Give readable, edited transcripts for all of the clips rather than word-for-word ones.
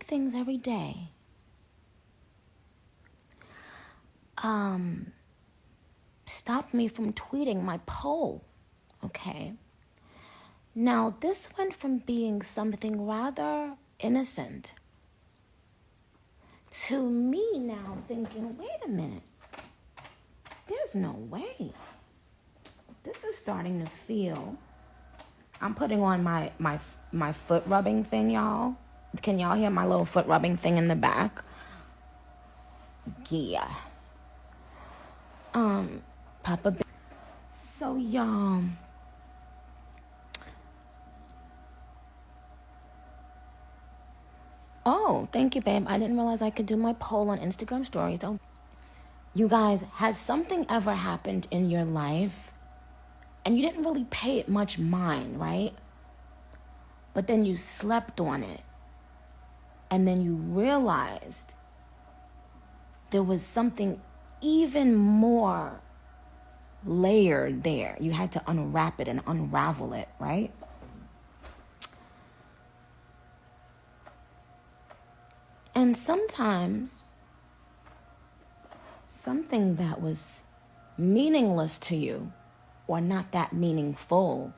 things every day stopped me from tweeting my poll, okay? Now, this went from being something rather innocent to me now thinking, wait a minute, there's no way. This is starting to feel, I'm putting on my foot rubbing thing, y'all. Can y'all hear my little foot rubbing thing in the back? Yeah. Papa. So, y'all. Oh, thank you, babe. I didn't realize I could do my poll on Instagram stories. Oh, you guys, has something ever happened in your life and you didn't really pay it much mind, right? But then you slept on it. And then you realized there was something even more layered there. You had to unwrap it and unravel it, right? And sometimes something that was meaningless to you or not that meaningful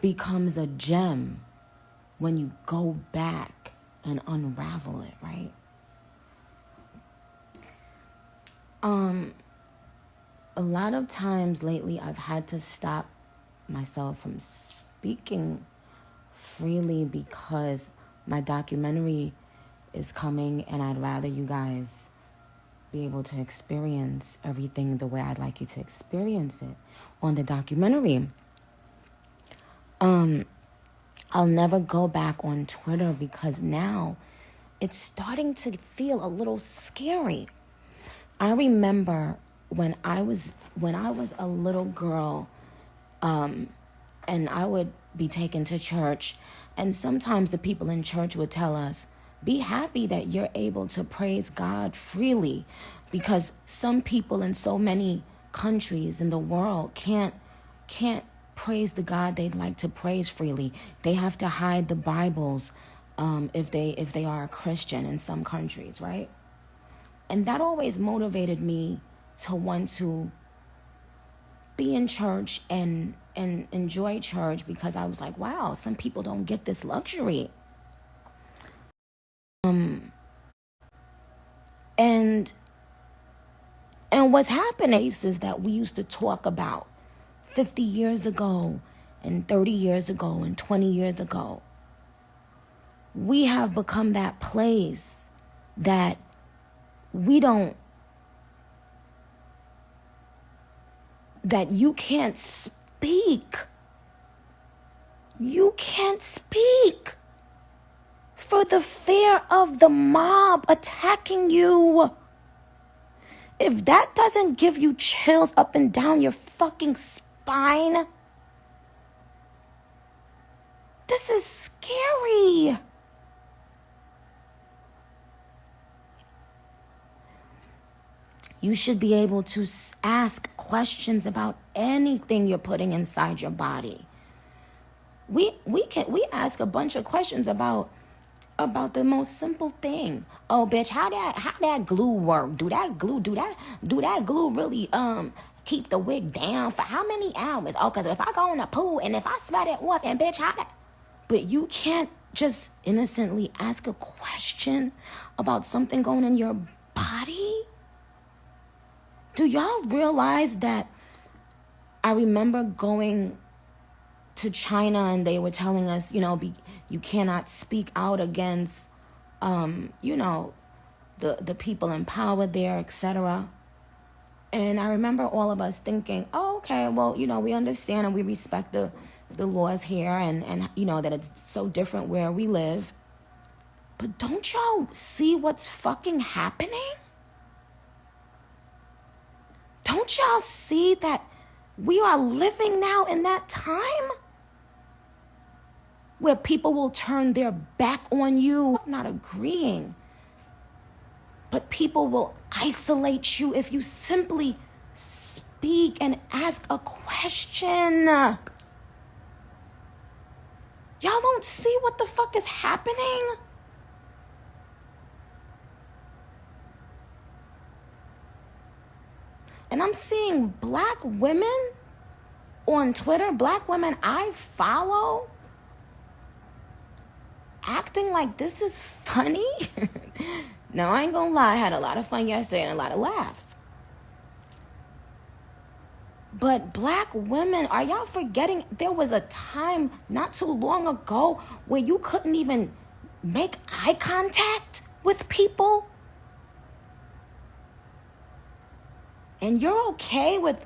becomes a gem when you go back and unravel it, right? A lot of times lately I've had to stop myself from speaking freely because my documentary is coming and I'd rather you guys be able to experience everything the way I'd like you to experience it on the documentary. I'll never go back on Twitter because now it's starting to feel a little scary. I remember when I was a little girl, and I would be taken to church, and sometimes the people in church would tell us, be happy that you're able to praise God freely, because some people in so many countries in the world can't praise the God they'd like to praise freely. They have to hide the Bibles if they are a Christian in some countries, right? And that always motivated me to want to be in church and enjoy church, because I was like, wow, some people don't get this luxury. And what's happening is that we used to talk about 50 years ago and 30 years ago and 20 years ago. We have become that place that that you can't speak. You can't speak for the fear of the mob attacking you. If that doesn't give you chills up and down your fucking spine, this is scary. You should be able to ask questions about anything you're putting inside your body. We ask a bunch of questions about the most simple thing. Oh, bitch, how that glue work? Do that glue really keep the wig down for how many hours? Oh, because if I go in the pool and if I sweat it off, and bitch, how that? But you can't just innocently ask a question about something going in your body. Do y'all realize that I remember going to China and they were telling us, you cannot speak out against, the people in power there, etc. And I remember all of us thinking, oh, okay, well, we understand and we respect the laws here and that it's so different where we live. But don't y'all see what's fucking happening? Don't y'all see that we are living now in that time where people will turn their back on you, not agreeing, but people will isolate you if you simply speak and ask a question. Y'all don't see what the fuck is happening? And I'm seeing black women on Twitter, black women I follow, acting like this is funny. Now, I ain't gonna lie, I had a lot of fun yesterday and a lot of laughs. But black women, are y'all forgetting there was a time not too long ago where you couldn't even make eye contact with people? And you're okay with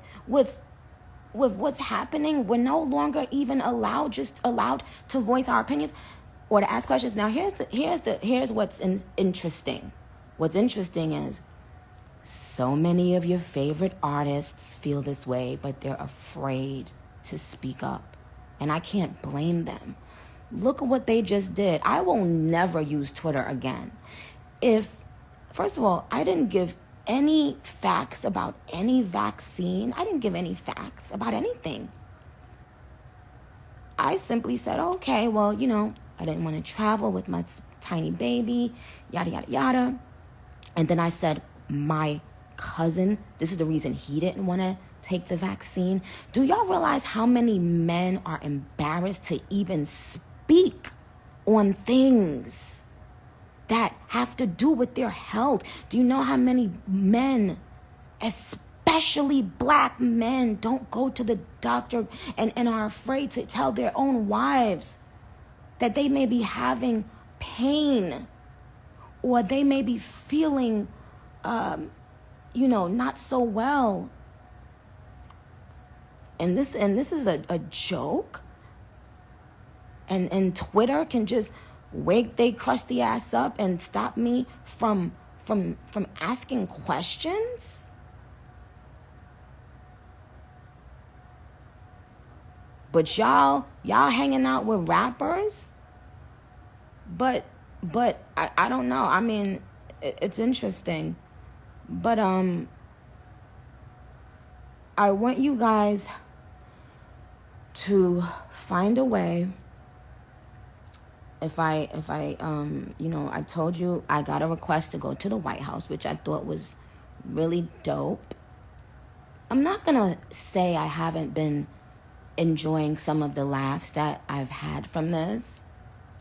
what's happening? We're no longer even allowed to voice our opinions or to ask questions. Now, here's what's interesting. What's interesting is so many of your favorite artists feel this way, but they're afraid to speak up. And I can't blame them. Look at what they just did. I will never use Twitter again. First of all, I didn't give any facts about any vaccine. I didn't give any facts about anything. I simply said, okay, well, I didn't want to travel with my tiny baby, yada, yada, yada. And then I said, my cousin, this is the reason he didn't want to take the vaccine. Do y'all realize how many men are embarrassed to even speak on things that have to do with their health? Do you know how many men, especially black men, don't go to the doctor and are afraid to tell their own wives that they may be having pain or they may be feeling, not so well? And this is a joke? And Twitter can just wake they crusty ass up and stop me from asking questions? But y'all hanging out with rappers? But I don't know. I mean, it's interesting. But I want you guys to find a way. I told you I got a request to go to the White House, which I thought was really dope. I'm not gonna say I haven't been enjoying some of the laughs that I've had from this.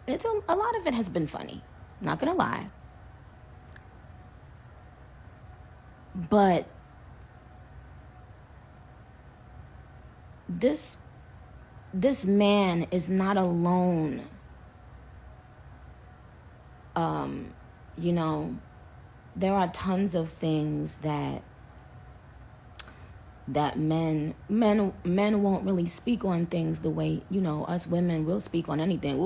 A lot of it has been funny, not gonna lie. But this man is not alone. There are tons of things that men won't really speak on things the way, us women will speak on anything.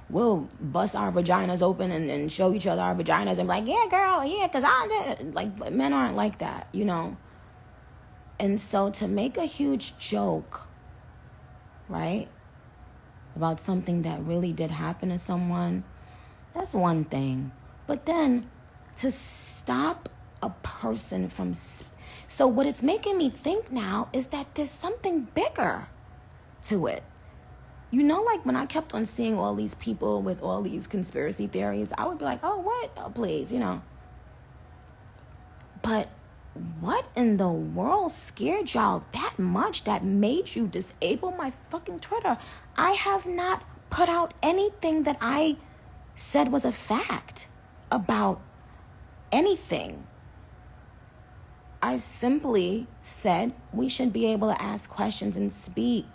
We'll bust our vaginas open and show each other our vaginas and be like, yeah, girl, yeah, because I did. Like, men aren't like that, And so to make a huge joke, right, about something that really did happen to someone, that's one thing. But then to stop a person from... So what it's making me think now is that there's something bigger to it. Like when I kept on seeing all these people with all these conspiracy theories, I would be like, oh, what? Oh, please, But what in the world scared y'all that much that made you disable my fucking Twitter? I have not put out anything that I said was a fact about anything. I simply said we should be able to ask questions and speak.